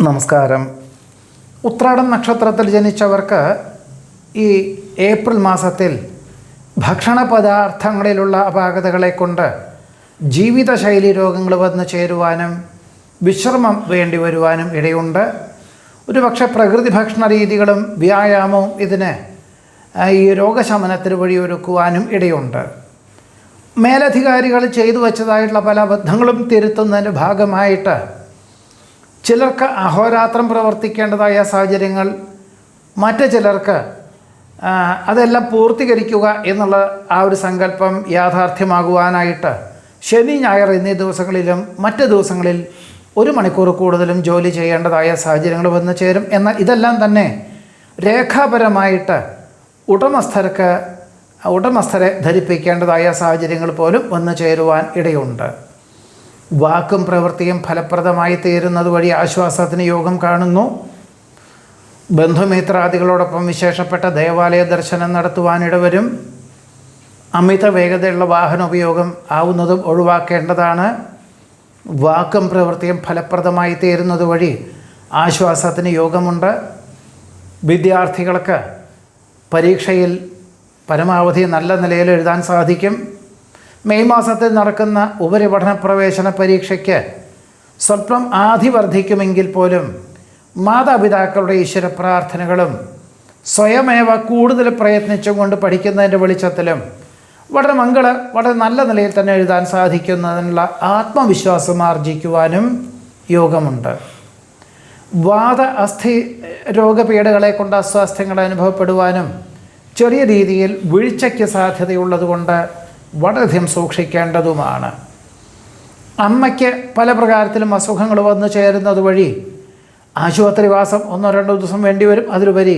നമസ്കാരം. ഉത്രാടം നക്ഷത്രത്തിൽ ജനിച്ചവർക്ക് ഈ ഏപ്രിൽ മാസത്തിൽ ഭക്ഷണ പദാർത്ഥങ്ങളിലുള്ള അപാകതകളെ കൊണ്ട് ജീവിതശൈലി രോഗങ്ങൾ വന്നു ചേരുവാനും വിശ്രമം വേണ്ടി വരുവാനും ഇടയുണ്ട്. ഒരുപക്ഷെ പ്രകൃതി ഭക്ഷണ രീതികളും വ്യായാമവും ഇതിന് ഈ രോഗശമനത്തിന് വഴിയൊരുക്കുവാനും ഇടയുണ്ട്. മേലധികാരികൾ ചെയ്തു വച്ചതായിട്ടുള്ള പല അബദ്ധങ്ങളും തിരുത്തുന്നതിൻ്റെ ഭാഗമായിട്ട് ചിലർക്ക് അഹോരാത്രം പ്രവർത്തിക്കേണ്ടതായ സാഹചര്യങ്ങൾ, മറ്റു ചിലർക്ക് അതെല്ലാം പൂർത്തീകരിക്കുക എന്നുള്ള ആ ഒരു സങ്കല്പം യാഥാർത്ഥ്യമാകുവാനായിട്ട് ശനി ഞായർ എന്നീ ദിവസങ്ങളിലും മറ്റ് ദിവസങ്ങളിൽ 1 മണിക്കൂർ കൂടുതലും ജോലി ചെയ്യേണ്ടതായ സാഹചര്യങ്ങൾ വന്നു ചേരും. എന്നാൽ ഇതെല്ലാം തന്നെ രേഖാപരമായിട്ട് ഉടമസ്ഥരെ ധരിപ്പിക്കേണ്ടതായ സാഹചര്യങ്ങൾ പോലും വന്നു ചേരുവാൻ ഇടയുണ്ട്. വാക്കും പ്രവൃത്തിയും ഫലപ്രദമായി തീരുന്നത് വഴി ആശ്വാസത്തിന് യോഗം കാണുന്നു. ബന്ധുമിത്രാദികളോടൊപ്പം വിശേഷപ്പെട്ട ദേവാലയ ദർശനം നടത്തുവാനിടവരും. അമിത വേഗതയുള്ള വാഹനോപയോഗം ആവുന്നതും ഒഴിവാക്കേണ്ടതാണ്. വാക്കും പ്രവൃത്തിയും ഫലപ്രദമായി തീരുന്നത് വഴി ആശ്വാസത്തിന് യോഗമുണ്ട്. വിദ്യാർത്ഥികൾക്ക് പരീക്ഷയിൽ പരമാവധി നല്ല നിലയിൽ എഴുതാൻ സാധിക്കും. മെയ് മാസത്തിൽ നടക്കുന്ന ഉപരിപഠന പ്രവേശന പരീക്ഷയ്ക്ക് സ്വല്പം ആധി വർദ്ധിക്കുമെങ്കിൽ പോലും മാതാപിതാക്കളുടെ ഈശ്വര പ്രാർത്ഥനകളും സ്വയമേവ കൂടുതൽ പ്രയത്നിച്ചുകൊണ്ട് പഠിക്കുന്നതിൻ്റെ വെളിച്ചത്തിലും വളരെ നല്ല നിലയിൽ തന്നെ എഴുതാൻ സാധിക്കുന്നതിനുള്ള ആത്മവിശ്വാസം ആർജിക്കുവാനും യോഗമുണ്ട്. അസ്ഥി രോഗപീഠകളെ കൊണ്ട് അസ്വാസ്ഥ്യങ്ങൾ അനുഭവപ്പെടുവാനും ചെറിയ രീതിയിൽ വീഴ്ചയ്ക്ക് സാധ്യതയുള്ളതുകൊണ്ട് വളരെയധികം സൂക്ഷിക്കേണ്ടതുമാണ്. അമ്മയ്ക്ക് പല പ്രകാരത്തിലും അസുഖങ്ങൾ വന്നു ചേരുന്നത് വഴി ആശുപത്രിവാസം 1-2 ദിവസം വേണ്ടിവരും. അതിലുപരി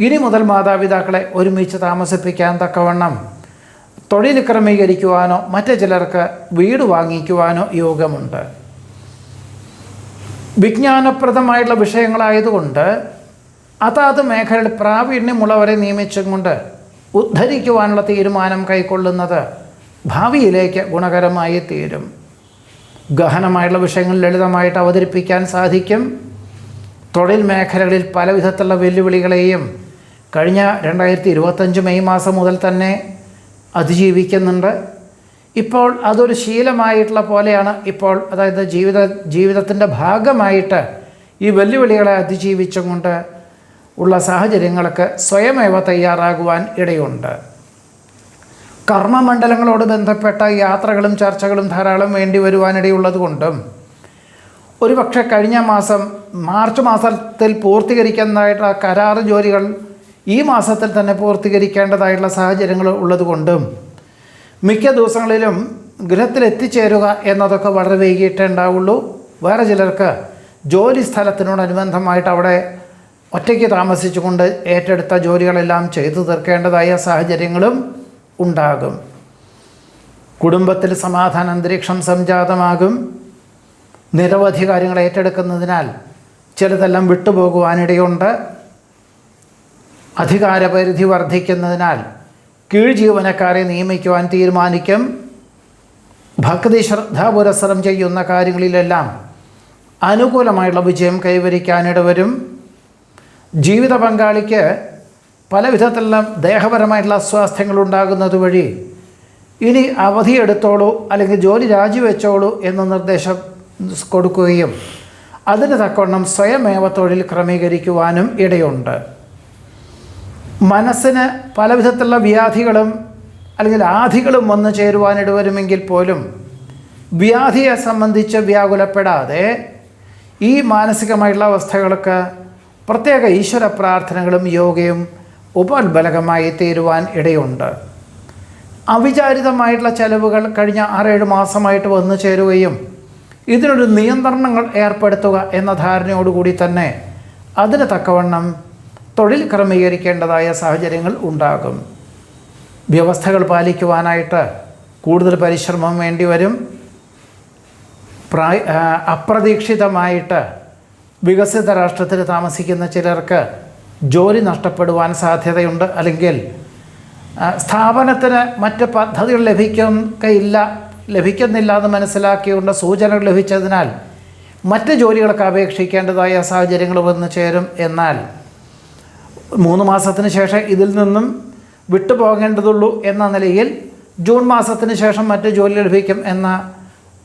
ഇനി മുതൽ മാതാപിതാക്കളെ ഒരുമിച്ച് താമസിപ്പിക്കാൻ തക്കവണ്ണം തൊഴിൽ ക്രമീകരിക്കുവാനോ മറ്റു ചിലർക്ക് വീട് വാങ്ങിക്കുവാനോ യോഗമുണ്ട്. വിജ്ഞാനപ്രദമായിട്ടുള്ള വിഷയങ്ങളായതുകൊണ്ട് അതാത് മേഖലയിൽ പ്രാവീണ്യമുള്ളവരെ നിയമിച്ചും കൊണ്ട് ഉദ്ധരിക്കുവാനുള്ള തീരുമാനം കൈക്കൊള്ളുന്നത് ഭാവിയിലേക്ക് ഗുണകരമായി തീരും. ഗഹനമായുള്ള വിഷയങ്ങൾ ലളിതമായിട്ട് അവതരിപ്പിക്കാൻ സാധിക്കും. തൊഴിൽ മേഖലകളിൽ പല വിധത്തിലുള്ള വെല്ലുവിളികളെയും കഴിഞ്ഞ 2025 മെയ് മാസം മുതൽ തന്നെ അതിജീവിക്കുന്നുണ്ട്. ഇപ്പോൾ അതൊരു ശീലമായിട്ടുള്ള പോലെയാണ്. ഇപ്പോൾ അതായത് ജീവിതത്തിൻ്റെ ഭാഗമായിട്ട് ഈ വെല്ലുവിളികളെ അതിജീവിച്ചും കൊണ്ട് ഉള്ള സാഹചര്യങ്ങൾക്ക് സ്വയമേവ തയ്യാറാകുവാൻ ഇടയുണ്ട്. കർമ്മമണ്ഡലങ്ങളോട് ബന്ധപ്പെട്ട യാത്രകളും ചർച്ചകളും ധാരാളം വേണ്ടി വരുവാനിടയുള്ളത് കൊണ്ടും ഒരുപക്ഷെ കഴിഞ്ഞ മാസം മാർച്ച് മാസത്തിൽ പൂർത്തീകരിക്കുന്നതായിട്ടുള്ള കരാർ ജോലികൾ ഈ മാസത്തിൽ തന്നെ പൂർത്തീകരിക്കേണ്ടതായിട്ടുള്ള സാഹചര്യങ്ങൾ ഉള്ളതുകൊണ്ടും മിക്ക ദിവസങ്ങളിലും ഗൃഹത്തിലെത്തിച്ചേരുക എന്നതൊക്കെ വളരെ വൈകിട്ടേ ഉണ്ടാവുള്ളൂ. വേറെ ചിലർക്ക് ജോലി സ്ഥലത്തിനോടനുബന്ധമായിട്ട് അവിടെ ഒറ്റയ്ക്ക് താമസിച്ചുകൊണ്ട് ഏറ്റെടുത്ത ജോലികളെല്ലാം ചെയ്തു തീർക്കേണ്ടതായ സാഹചര്യങ്ങളും ഉണ്ടാകും. കുടുംബത്തിൽ സമാധാന അന്തരീക്ഷം സംജാതമാകും. നിരവധി കാര്യങ്ങൾ ഏറ്റെടുക്കുന്നതിനാൽ ചിലതെല്ലാം വിട്ടുപോകുവാനിടയുണ്ട്. അധികാരപരിധി വർദ്ധിക്കുന്നതിനാൽ കീഴ് ജീവനക്കാരെ നിയമിക്കുവാൻ തീരുമാനിക്കും. ഭക്തി ശ്രദ്ധാപുരസ്സരം ചെയ്യുന്ന കാര്യങ്ങളിലെല്ലാം അനുകൂലമായുള്ള വിജയം കൈവരിക്കാനിടവരും. ജീവിത പങ്കാളിക്ക് പല വിധത്തിലുള്ള ദേഹപരമായിട്ടുള്ള അസ്വാസ്ഥ്യങ്ങൾ ഉണ്ടാകുന്നത് വഴി ഇനി അവധിയെടുത്തോളൂ അല്ലെങ്കിൽ ജോലി രാജിവെച്ചോളൂ എന്ന നിർദ്ദേശം കൊടുക്കുകയും അതിന് തക്കവണ്ണം സ്വയമേവ തൊഴിൽ ക്രമീകരിക്കുവാനും ഇടയുണ്ട്. മനസ്സിന് പല വിധത്തിലുള്ള വ്യാധികളും അല്ലെങ്കിൽ ആധികളും വന്നു ചേരുവാനിടവരുമെങ്കിൽ പോലും വ്യാധിയെ സംബന്ധിച്ച് വ്യാകുലപ്പെടാതെ ഈ മാനസികമായിട്ടുള്ള അവസ്ഥകൾക്ക് പ്രത്യേക ഈശ്വര പ്രാർത്ഥനകളും യോഗയും ഉപോത്ബലകമായി തീരുവാൻ ഇടയുണ്ട്. അവിചാരിതമായിട്ടുള്ള ചെലവുകൾ കഴിഞ്ഞ 6-7 മാസമായിട്ട് വന്നു ചേരുകയും ഇതിനൊരു നിയന്ത്രണങ്ങൾ ഏർപ്പെടുത്തുക എന്ന ധാരണയോടുകൂടി തന്നെ അതിന് തക്കവണ്ണം തൊഴിൽ ക്രമീകരിക്കേണ്ടതായ സാഹചര്യങ്ങൾ ഉണ്ടാകും. വ്യവസ്ഥകൾ പാലിക്കുവാനായിട്ട് കൂടുതൽ പരിശ്രമം വേണ്ടിവരും. അപ്രതീക്ഷിതമായിട്ട് വികസിത രാഷ്ട്രത്തിൽ താമസിക്കുന്ന ചിലർക്ക് ജോലി നഷ്ടപ്പെടുവാൻ സാധ്യതയുണ്ട്. അല്ലെങ്കിൽ സ്ഥാപനത്തിന് മറ്റ് പദ്ധതികൾ ലഭിക്കുന്നില്ല എന്ന് മനസ്സിലാക്കിയുകൊണ്ട് സൂചനകൾ ലഭിച്ചതിനാൽ മറ്റ് ജോലികൾക്ക് അപേക്ഷിക്കേണ്ടതായ സാഹചര്യങ്ങൾ വന്നു ചേരും. എന്നാൽ 3 മാസത്തിന് ശേഷം ഇതിൽ നിന്നും വിട്ടുപോകേണ്ടതുള്ളൂ എന്ന നിലയിൽ ജൂൺ മാസത്തിന് ശേഷം മറ്റ് ജോലി ലഭിക്കും എന്ന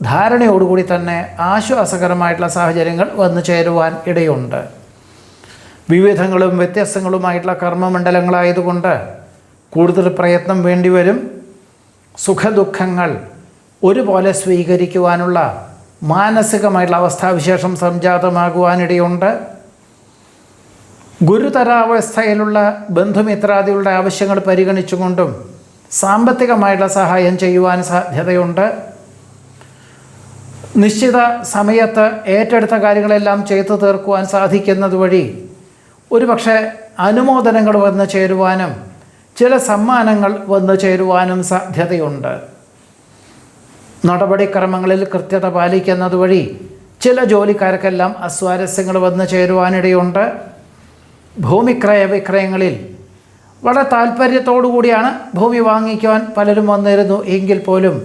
ധാരണയോടുകൂടി തന്നെ ആശ്വാസകരമായിട്ടുള്ള സാഹചര്യങ്ങൾ വന്നു ചേരുവാൻ ഇടയുണ്ട്. വിവിധങ്ങളും വ്യത്യസ്തങ്ങളുമായിട്ടുള്ള കർമ്മമണ്ഡലങ്ങളായതുകൊണ്ട് കൂടുതൽ പ്രയത്നം വേണ്ടിവരും. സുഖദുഃഖങ്ങൾ ഒരുപോലെ സ്വീകരിക്കുവാനുള്ള മാനസികമായിട്ടുള്ള അവസ്ഥാവിശേഷം സംജാതമാകുവാനിടയുണ്ട്. ഗുരുതരാവസ്ഥയിലുള്ള ബന്ധുമിത്രാദികളുടെ ആവശ്യങ്ങൾ പരിഗണിച്ചുകൊണ്ടും സാമ്പത്തികമായിട്ടുള്ള സഹായം ചെയ്യുവാൻ സാധ്യതയുണ്ട്. നിശ്ചിത സമയത്ത് ഏറ്റെടുത്ത കാര്യങ്ങളെല്ലാം ചെയ്തു തീർക്കുവാൻ സാധിക്കുന്നത് വഴി ഒരുപക്ഷെ അനുമോദനങ്ങൾ വന്നു ചേരുവാനും ചില സമ്മാനങ്ങൾ വന്നു ചേരുവാനും സാധ്യതയുണ്ട്. നടപടിക്രമങ്ങളിൽ കൃത്യത പാലിക്കുന്നത് വഴി ചില ജോലിക്കാർക്കെല്ലാം അസ്വാരസ്യങ്ങൾ വന്നു ചേരുവാനിടയുണ്ട്. ഭൂമിക്രയ വിക്രയങ്ങളിൽ വളരെ താല്പര്യത്തോടു കൂടിയാണ് ഭൂമി വാങ്ങിക്കുവാൻ പലരും വന്നിരുന്നു എങ്കിൽ പോലും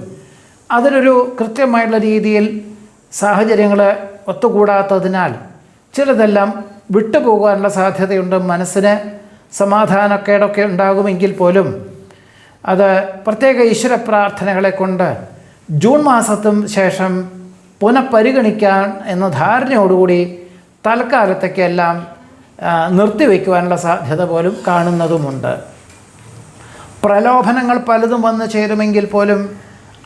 അതിനൊരു കൃത്യമായിട്ടുള്ള രീതിയിൽ സാഹചര്യങ്ങൾ ഒത്തുകൂടാത്തതിനാൽ ചിലതെല്ലാം വിട്ടുപോകാനുള്ള സാധ്യതയുണ്ട്. മനസ്സിന് സമാധാനക്കേടൊക്കെ ഉണ്ടാകുമെങ്കിൽ പോലും അത് പ്രത്യേക ഈശ്വര പ്രാർത്ഥനകളെ കൊണ്ട് ജൂൺ മാസത്തും ശേഷം പുനഃപരിഗണിക്കാൻ എന്ന ധാരണയോടുകൂടി തൽക്കാലത്തേക്കെല്ലാം നിർത്തിവെക്കുവാനുള്ള സാധ്യത പോലും കാണുന്നതുമുണ്ട്. പ്രലോഭനങ്ങൾ പലതും വന്നു ചേരുമെങ്കിൽ പോലും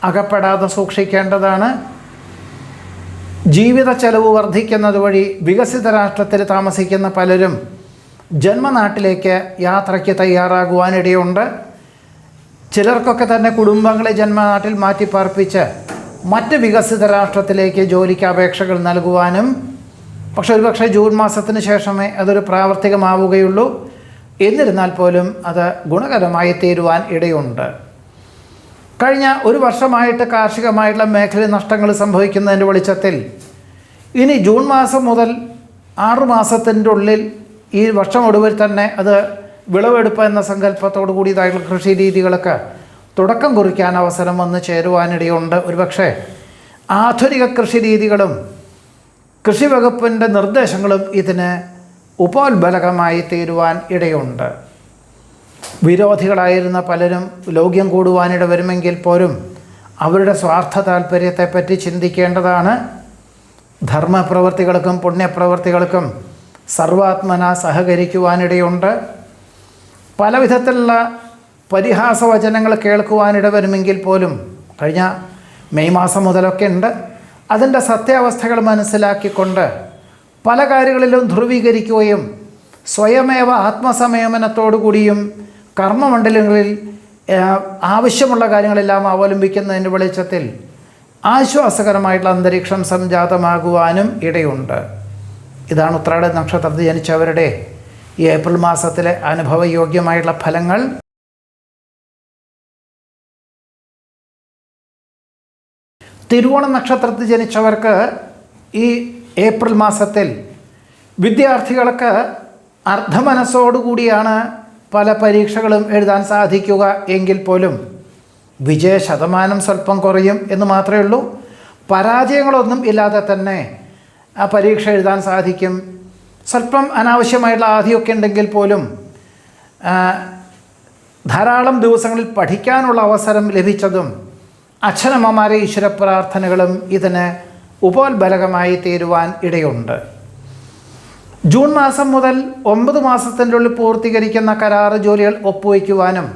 അകപ്പെടാതെ സൂക്ഷിക്കേണ്ടതാണ്. ജീവിത ചെലവ് വർദ്ധിക്കുന്നത് വഴി വികസിത രാഷ്ട്രത്തിൽ താമസിക്കുന്ന പലരും ജന്മനാട്ടിലേക്ക് യാത്രയ്ക്ക് തയ്യാറാകുവാനിടയുണ്ട്. ചിലർക്കൊക്കെ തന്നെ കുടുംബങ്ങളെ ജന്മനാട്ടിൽ മാറ്റിപ്പാർപ്പിച്ച് മറ്റ് വികസിത രാഷ്ട്രത്തിലേക്ക് ജോലിക്ക് അപേക്ഷകൾ നൽകുവാനും, പക്ഷെ ഒരുപക്ഷെ ജൂൺ മാസത്തിന് ശേഷമേ അതൊരു പ്രാവർത്തികമാവുകയുള്ളൂ. എന്നിരുന്നാൽ പോലും അത് ഗുണകരമായി തീരുവാൻ ഇടയുണ്ട്. കഴിഞ്ഞ ഒരു വർഷമായിട്ട് കാർഷികമായിട്ടുള്ള മേഖല നഷ്ടങ്ങൾ സംഭവിക്കുന്നതിൻ്റെ വെളിച്ചത്തിൽ ഇനി ജൂൺ മാസം മുതൽ 6 മാസത്തിൻ്റെ ഉള്ളിൽ ഈ വർഷം ഒടുവിൽ തന്നെ അത് വിളവെടുപ്പ് എന്ന സങ്കല്പത്തോടു കൂടിയതായിട്ടുള്ള കൃഷി രീതികൾക്ക് തുടക്കം കുറിക്കാൻ അവസരം വന്ന് ചേരുവാനിടയുണ്ട്. ഒരുപക്ഷെ ആധുനിക കൃഷി രീതികളും കൃഷി വകുപ്പിൻ്റെ നിർദ്ദേശങ്ങളും ഇതിന് ഉപോത്ബലകമായി തീരുവാൻ ഇടയുണ്ട്. വിരോധികളായിരുന്ന പലരും ലോക്യം കൂടുവാനിട വരുമെങ്കിൽ പോലും അവരുടെ സ്വാർത്ഥ താല്പര്യത്തെപ്പറ്റി ചിന്തിക്കേണ്ടതാണ്. ധർമ്മപ്രവർത്തികൾക്കും പുണ്യപ്രവർത്തികൾക്കും സർവാത്മന സഹകരിക്കുവാനിടയുണ്ട്. പല വിധത്തിലുള്ള പരിഹാസവചനങ്ങൾ കേൾക്കുവാനിട വരുമെങ്കിൽ പോലും കഴിഞ്ഞ മെയ് മാസം മുതലൊക്കെ ഉണ്ട്. അതിൻ്റെ സത്യാവസ്ഥകൾ മനസ്സിലാക്കിക്കൊണ്ട് പല കാര്യങ്ങളിലും ധ്രുവീകരിക്കുകയും സ്വയമേവ ആത്മസംയമനത്തോടു കൂടിയും കർമ്മമണ്ഡലങ്ങളിൽ ആവശ്യമുള്ള കാര്യങ്ങളെല്ലാം അവലംബിക്കുന്നതിൻ്റെ വെളിച്ചത്തിൽ ആശ്വാസകരമായിട്ടുള്ള അന്തരീക്ഷം സംജാതമാകുവാനും ഇടയുണ്ട്. ഇതാണ് ഉത്രാട നക്ഷത്രത്തിൽ ജനിച്ചവരുടെ ഈ ഏപ്രിൽ മാസത്തിലെ അനുഭവയോഗ്യമായിട്ടുള്ള ഫലങ്ങൾ. തിരുവോണ നക്ഷത്രത്തിൽ ജനിച്ചവർക്ക് ഈ ഏപ്രിൽ മാസത്തിൽ വിദ്യാർത്ഥികൾക്ക് അർദ്ധമനസ്സോടുകൂടിയാണ് പല പരീക്ഷകളും എഴുതാൻ സാധിക്കുക എങ്കിൽ പോലും വിജയ ശതമാനം സ്വല്പം കുറയും എന്ന് മാത്രമേ ഉള്ളൂ. പരാജയങ്ങളൊന്നും ഇല്ലാതെ തന്നെ ആ പരീക്ഷ എഴുതാൻ സാധിക്കും. സ്വല്പം അനാവശ്യമായിട്ടുള്ള ആധിയൊക്കെ ഉണ്ടെങ്കിൽ പോലും ധാരാളം ദിവസങ്ങളിൽ പഠിക്കാനുള്ള അവസരം ലഭിച്ചതും അച്ഛനമ്മമാരെ ഈശ്വര പ്രാർത്ഥനകളും ഇതിന് ഉപോത്ബലകമായി തീരുവാൻ ഇടയുണ്ട്. ജൂൺ മാസം മുതൽ 9 മാസത്തിൻ്റെ ഉള്ളിൽ പൂർത്തീകരിക്കുന്ന കരാറ് ജോലികൾ ഒപ്പുവയ്ക്കുവാനും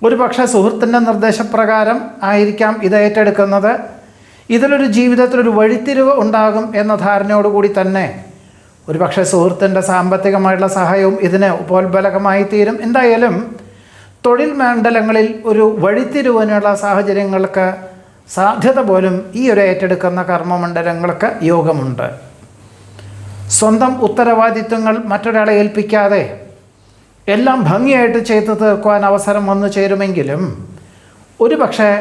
ഒരുപക്ഷെ സുഹൃത്തിൻ്റെ നിർദ്ദേശപ്രകാരം ആയിരിക്കാം ഇത് ഏറ്റെടുക്കുന്നത്. ഇതിലൊരു ജീവിതത്തിലൊരു വഴിത്തിരിവ് ഉണ്ടാകും എന്ന ധാരണയോടുകൂടി തന്നെ ഒരുപക്ഷെ സുഹൃത്തിൻ്റെ സാമ്പത്തികമായിട്ടുള്ള സഹായവും ഇതിന് ഉപോത്ബലകമായി തീരും. എന്തായാലും തൊഴിൽ മണ്ഡലങ്ങളിൽ ഒരു വഴിത്തിരിവിനുള്ള സാഹചര്യങ്ങൾക്ക് സാധ്യത പോലും ഈ ഒരു ഏറ്റെടുക്കുന്ന കർമ്മമണ്ഡലങ്ങൾക്ക് യോഗമുണ്ട്. സ്വന്തം ഉത്തരവാദിത്വങ്ങൾ മറ്റൊരാളെ ഏൽപ്പിക്കാതെ എല്ലാം ഭംഗിയായിട്ട് ചെയ്തു തീർക്കുവാൻ അവസരം വന്നു ചേരുമെങ്കിലും ഒരുപക്ഷെ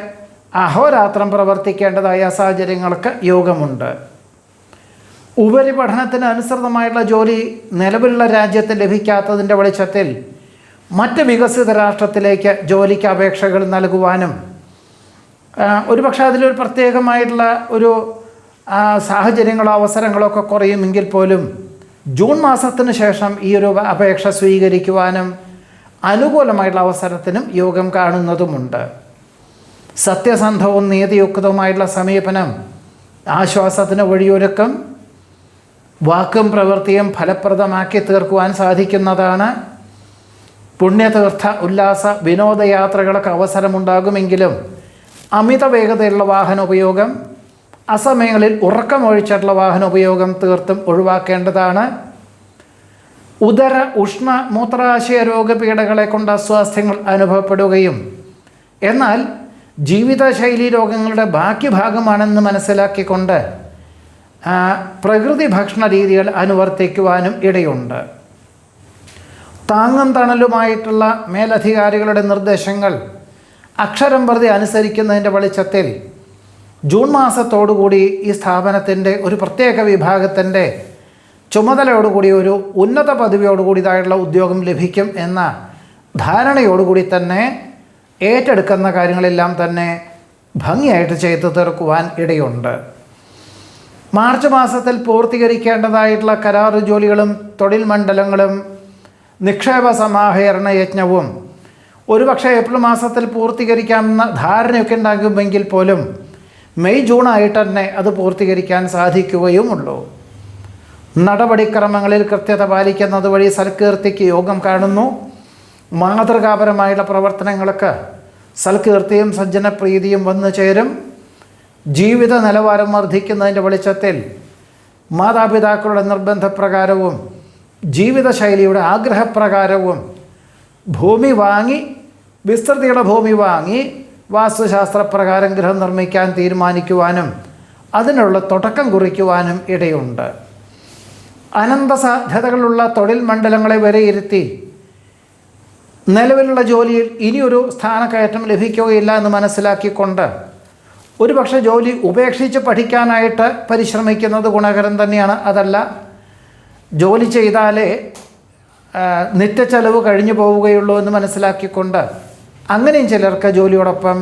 അഹോരാത്രം പ്രവർത്തിക്കേണ്ടതായ സാഹചര്യങ്ങൾക്ക് യോഗമുണ്ട്. ഉപരിപഠനത്തിന് അനുസൃതമായിട്ടുള്ള ജോലി നിലവിലുള്ള രാജ്യത്ത് ലഭിക്കാത്തതിൻ്റെ വെളിച്ചത്തിൽ മറ്റ് വികസിത രാഷ്ട്രത്തിലേക്ക് ജോലിക്ക് അപേക്ഷകൾ നൽകുവാനും ഒരുപക്ഷെ അതിലൊരു പ്രത്യേകമായിട്ടുള്ള ഒരു സാഹചര്യങ്ങളോ അവസരങ്ങളോ ഒക്കെ കുറയുമെങ്കിൽ പോലും ജൂൺ മാസത്തിന് ശേഷം ഈ ഒരു അപേക്ഷ സ്വീകരിക്കുവാനും അനുകൂലമായിട്ടുള്ള അവസരത്തിനും യോഗം കാണുന്നതുമുണ്ട്. സത്യസന്ധവും നീതിയുക്തവുമായിട്ടുള്ള സമീപനം ആശ്വാസത്തിന് വഴിയൊരുക്കും. വാക്കും പ്രവൃത്തിയും ഫലപ്രദമാക്കി തീർക്കുവാൻ സാധിക്കുന്നതാണ്. പുണ്യതീർത്ഥ ഉല്ലാസ വിനോദയാത്രകൾക്ക് അവസരമുണ്ടാകുമെങ്കിലും അമിത വേഗതയുള്ള വാഹന ഉപയോഗം, അസമയങ്ങളിൽ ഉറക്കമൊഴിച്ചിട്ടുള്ള വാഹന ഉപയോഗം തീർത്തും ഒഴിവാക്കേണ്ടതാണ്. ഉദര ഉഷ്ണ മൂത്രാശയ രോഗപീഠകളെ കൊണ്ട് അസ്വാസ്ഥ്യങ്ങൾ അനുഭവപ്പെടുകയും എന്നാൽ ജീവിതശൈലി രോഗങ്ങളുടെ ബാക്കി ഭാഗമാണെന്ന് മനസ്സിലാക്കിക്കൊണ്ട് പ്രകൃതി ഭക്ഷണ രീതികൾ അനുവർത്തിക്കുവാനും ഇടയുണ്ട്. താങ്ങും തണലുമായിട്ടുള്ള മേലധികാരികളുടെ നിർദ്ദേശങ്ങൾ അക്ഷരം പ്രതി അനുസരിക്കുന്നതിൻ്റെ വെളിച്ചത്തിൽ ജൂൺ മാസത്തോടുകൂടി ഈ സ്ഥാപനത്തിൻ്റെ ഒരു പ്രത്യേക വിഭാഗത്തിൻ്റെ ചുമതലയോടുകൂടി ഒരു ഉന്നത പദവിയോടുകൂടിയതായിട്ടുള്ള ഉദ്യോഗം ലഭിക്കും എന്ന ധാരണയോടുകൂടി തന്നെ ഏറ്റെടുക്കുന്ന കാര്യങ്ങളെല്ലാം തന്നെ ഭംഗിയായിട്ട് ചെയ്തു തീർക്കുവാൻ ഇടയുണ്ട്. മാർച്ച് മാസത്തിൽ പൂർത്തീകരിക്കേണ്ടതായിട്ടുള്ള കരാർ ജോലികളും തൊഴിൽ മണ്ഡലങ്ങളും നിക്ഷേപ സമാഹരണ യജ്ഞവും ഒരുപക്ഷെ ഏപ്രിൽ മാസത്തിൽ പൂർത്തീകരിക്കാമെന്ന ധാരണയൊക്കെ ഉണ്ടാകുമെങ്കിൽ പോലും മെയ് ജൂൺ ആയിട്ട് തന്നെ അത് പൂർത്തീകരിക്കാൻ സാധിക്കുകയുമുള്ളൂ. നടപടിക്രമങ്ങളിൽ കൃത്യത പാലിക്കുന്നത് വഴി സൽകീർത്തിക്ക് യോഗം കാണുന്നു. മാതൃകാപരമായുള്ള പ്രവർത്തനങ്ങൾക്ക് സൽകീർത്തിയും സജ്ജനപ്രീതിയും വന്നു ചേരും. ജീവിത നിലവാരം വർദ്ധിക്കുന്നതിൻ്റെ വെളിച്ചത്തിൽ മാതാപിതാക്കളുടെ നിർബന്ധപ്രകാരവും ജീവിതശൈലിയുടെ ആഗ്രഹപ്രകാരവും വിസ്തൃതിയുടെ ഭൂമി വാങ്ങി വാസ്തുശാസ്ത്രപ്രകാരം ഗൃഹം നിർമ്മിക്കാൻ തീരുമാനിക്കുവാനും അതിനുള്ള തുടക്കം കുറിക്കുവാനും ഇടയുണ്ട്. അനന്ത സാധ്യതകളുള്ള തൊഴിൽ മണ്ഡലങ്ങളെ വിലയിരുത്തി നിലവിലുള്ള ജോലിയിൽ ഇനിയൊരു സ്ഥാനക്കയറ്റം ലഭിക്കുകയില്ല എന്ന് മനസ്സിലാക്കിക്കൊണ്ട് ഒരുപക്ഷെ ജോലി ഉപേക്ഷിച്ച് പഠിക്കാനായിട്ട് പരിശ്രമിക്കുന്നത് ഗുണകരം തന്നെയാണ്. അതല്ല, ജോലി ചെയ്താലേ നിത്യച്ചെലവ് കഴിഞ്ഞു പോവുകയുള്ളൂ എന്ന് മനസ്സിലാക്കിക്കൊണ്ട് അങ്ങനെയും ചിലർക്ക് ജോലിയോടൊപ്പം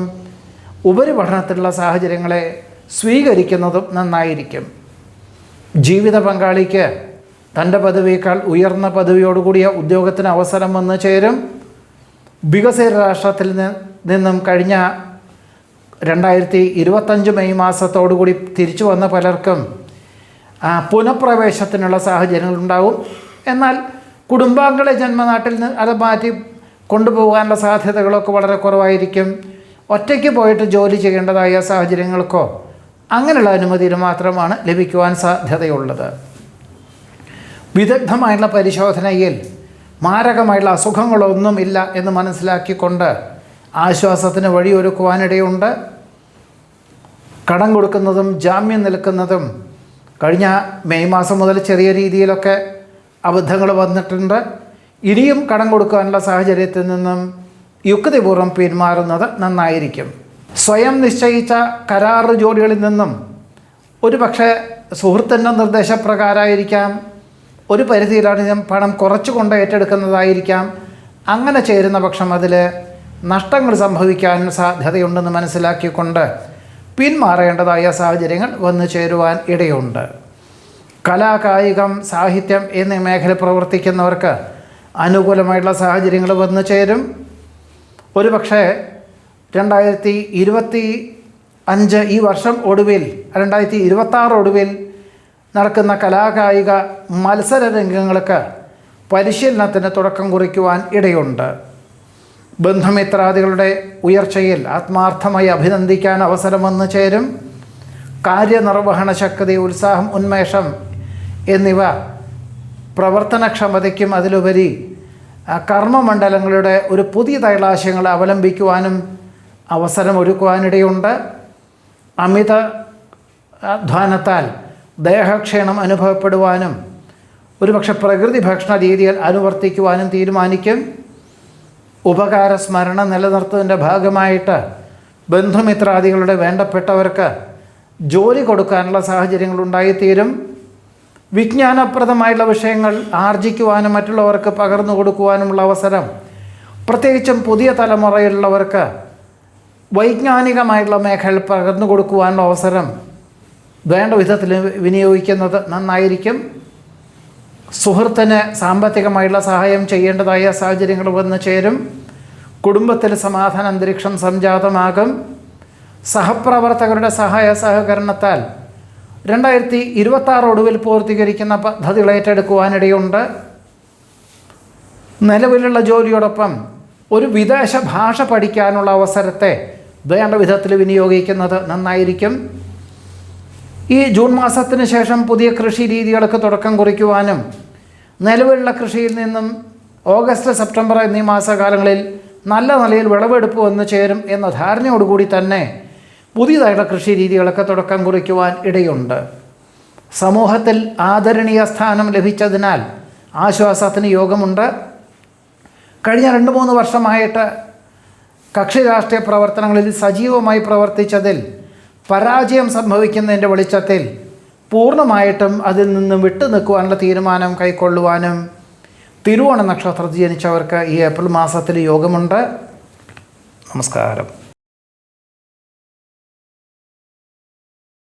ഉപരിപഠനത്തിലുള്ള സാഹചര്യങ്ങളെ സ്വീകരിക്കുന്നതും നന്നായിരിക്കും. ജീവിത പങ്കാളിക്ക് തൻ്റെ പദവിയേക്കാൾ ഉയർന്ന പദവിയോടുകൂടിയ ഉദ്യോഗത്തിന് അവസരം വന്നു ചേരും. വികസിത രാഷ്ട്രത്തിൽ നിന്നും കഴിഞ്ഞ 2025 മെയ് മാസത്തോടുകൂടി തിരിച്ചു വന്ന പലർക്കും പുനഃപ്രവേശത്തിനുള്ള സാഹചര്യങ്ങളുണ്ടാവും. എന്നാൽ കുടുംബാംഗങ്ങളെ ജന്മനാട്ടിൽ നിന്ന് അത് മാറ്റി കൊണ്ടുപോകാനുള്ള സാധ്യതകളൊക്കെ വളരെ കുറവായിരിക്കും. ഒറ്റയ്ക്ക് പോയിട്ട് ജോലി ചെയ്യേണ്ടതായ സാഹചര്യങ്ങൾക്കോ അങ്ങനെയുള്ള അനുമതിയിൽ മാത്രമാണ് ലഭിക്കുവാൻ സാധ്യതയുള്ളത്. വിദഗ്ധമായുള്ള പരിശോധനയിൽ മാരകമായുള്ള അസുഖങ്ങളൊന്നും ഇല്ല എന്ന് മനസ്സിലാക്കിക്കൊണ്ട് ആശ്വാസത്തിന് വഴിയൊരുക്കുവാനിടയുണ്ട്. കടം കൊടുക്കുന്നതും ജാമ്യം നിൽക്കുന്നതും കഴിഞ്ഞ മെയ് മാസം മുതൽ ചെറിയ രീതിയിലൊക്കെ അബദ്ധങ്ങൾ വന്നിട്ടുണ്ട്. ഇനിയും കടം കൊടുക്കാനുള്ള സാഹചര്യത്തിൽ നിന്നും യുക്തിപൂർവ്വം പിന്മാറുന്നത് നന്നായിരിക്കും. സ്വയം നിശ്ചയിച്ച കരാർ ജോലികളിൽ നിന്നും ഒരുപക്ഷെ സുഹൃത്തിൻ്റെ നിർദ്ദേശപ്രകാരമായിരിക്കാം, ഒരു പരിധിയിലധികം പണം കുറച്ചുകൊണ്ട് ഏറ്റെടുക്കുന്നതായിരിക്കാം. അങ്ങനെ ചേരുന്ന പക്ഷം അതിൽ നഷ്ടങ്ങൾ സംഭവിക്കാൻ സാധ്യതയുണ്ടെന്ന് മനസ്സിലാക്കിക്കൊണ്ട് പിന്മാറേണ്ടതായ സാഹചര്യങ്ങൾ വന്നു ചേരുവാൻ ഇടയുണ്ട്. കലാ, കായികം, സാഹിത്യം എന്നീ മേഖല പ്രവർത്തിക്കുന്നവർക്ക് അനുകൂലമായിട്ടുള്ള സാഹചര്യങ്ങൾ വന്നു ചേരും. ഒരുപക്ഷെ 2025 ഈ വർഷം ഒടുവിൽ 2026 ഒടുവിൽ നടക്കുന്ന കലാകായിക മത്സര രംഗങ്ങൾക്ക് പരിശീലനത്തിന് തുടക്കം കുറിക്കുവാൻ ഇടയുണ്ട്. ബന്ധുമിത്രാദികളുടെ ഉയർച്ചയിൽ ആത്മാർത്ഥമായി അഭിനന്ദിക്കാൻ അവസരം വന്നു ചേരും. കാര്യനിർവഹണ ശക്തി, ഉത്സാഹം, ഉന്മേഷം എന്നിവ പ്രവർത്തനക്ഷമതയ്ക്കും അതിലുപരി കർമ്മമണ്ഡലങ്ങളുടെ ഒരു പുതിയതായുള്ള ആശയങ്ങൾ അവലംബിക്കുവാനും അവസരം ഒരുക്കുവാനിടയുണ്ട്. അമിത അധ്വാനത്താൽ ദേഹക്ഷീണം അനുഭവപ്പെടുവാനും ഒരുപക്ഷെ പ്രകൃതി ഭക്ഷണ രീതികൾ അനുവർത്തിക്കുവാനും തീരുമാനിക്കും. ഉപകാര സ്മരണ നിലനിർത്തുന്നതിൻ്റെ ഭാഗമായിട്ട് ബന്ധുമിത്രാദികളുടെ വേണ്ടപ്പെട്ടവർക്ക് ജോലി കൊടുക്കാനുള്ള സാഹചര്യങ്ങൾ ഉണ്ടായിത്തീരും. വിജ്ഞാനപ്രദമായിട്ടുള്ള വിഷയങ്ങൾ ആർജിക്കുവാനും മറ്റുള്ളവർക്ക് പകർന്നു കൊടുക്കുവാനുമുള്ള അവസരം, പ്രത്യേകിച്ചും പുതിയ തലമുറയിലുള്ളവർക്ക് വൈജ്ഞാനികമായിട്ടുള്ള മേഖലയിൽ പകർന്നു കൊടുക്കുവാനുള്ള അവസരം വേണ്ട വിധത്തിൽ വിനിയോഗിക്കുന്നത് നന്നായിരിക്കും. സുഹൃത്തിന് സാമ്പത്തികമായുള്ള സഹായം ചെയ്യേണ്ടതായ സാഹചര്യങ്ങൾ വന്നു ചേരും. കുടുംബത്തിൽ സമാധാന അന്തരീക്ഷം സംജാതമാകും. സഹപ്രവർത്തകരുടെ സഹായ സഹകരണത്താൽ 2026 ഒടുവിൽ പൂർത്തീകരിക്കുന്ന പദ്ധതികൾ ഏറ്റെടുക്കുവാനിടയുണ്ട്. നിലവിലുള്ള ജോലിയോടൊപ്പം ഒരു വിദേശ ഭാഷ പഠിക്കാനുള്ള അവസരത്തെ വേണ്ട വിധത്തിൽ വിനിയോഗിക്കുന്നത് നന്നായിരിക്കും. ഈ ജൂൺ മാസത്തിന് ശേഷം പുതിയ കൃഷി രീതികൾക്ക് തുടക്കം കുറിക്കുവാനും നിലവിലുള്ള കൃഷിയിൽ നിന്നും ഓഗസ്റ്റ് സെപ്റ്റംബർ എന്നീ മാസകാലങ്ങളിൽ നല്ല നിലയിൽ വിളവെടുപ്പ് വന്നു ചേരും എന്ന ധാരണയോടുകൂടി തന്നെ പുതിയതായിട്ടുള്ള കൃഷി രീതികൾക്ക് തുടക്കം കുറിക്കുവാൻ ഇടയുണ്ട്. സമൂഹത്തിൽ ആദരണീയ സ്ഥാനം ലഭിച്ചതിനാൽ ആശ്വാസത്തിന് യോഗമുണ്ട്. കഴിഞ്ഞ 2-3 വർഷമായിട്ട് കക്ഷി രാഷ്ട്രീയ പ്രവർത്തനങ്ങളിൽ സജീവമായി പ്രവർത്തിച്ചതിൽ പരാജയം സംഭവിക്കുന്നതിൻ്റെ വെളിച്ചത്തിൽ പൂർണ്ണമായിട്ടും അതിൽ നിന്നും വിട്ടു നിൽക്കുവാനുള്ള തീരുമാനം കൈക്കൊള്ളുവാനും തിരുവോണ നക്ഷത്രത്തിൽ ജനിച്ചവർക്ക് ഈ ഏപ്രിൽ മാസത്തിൽ യോഗമുണ്ട്. നമസ്കാരം.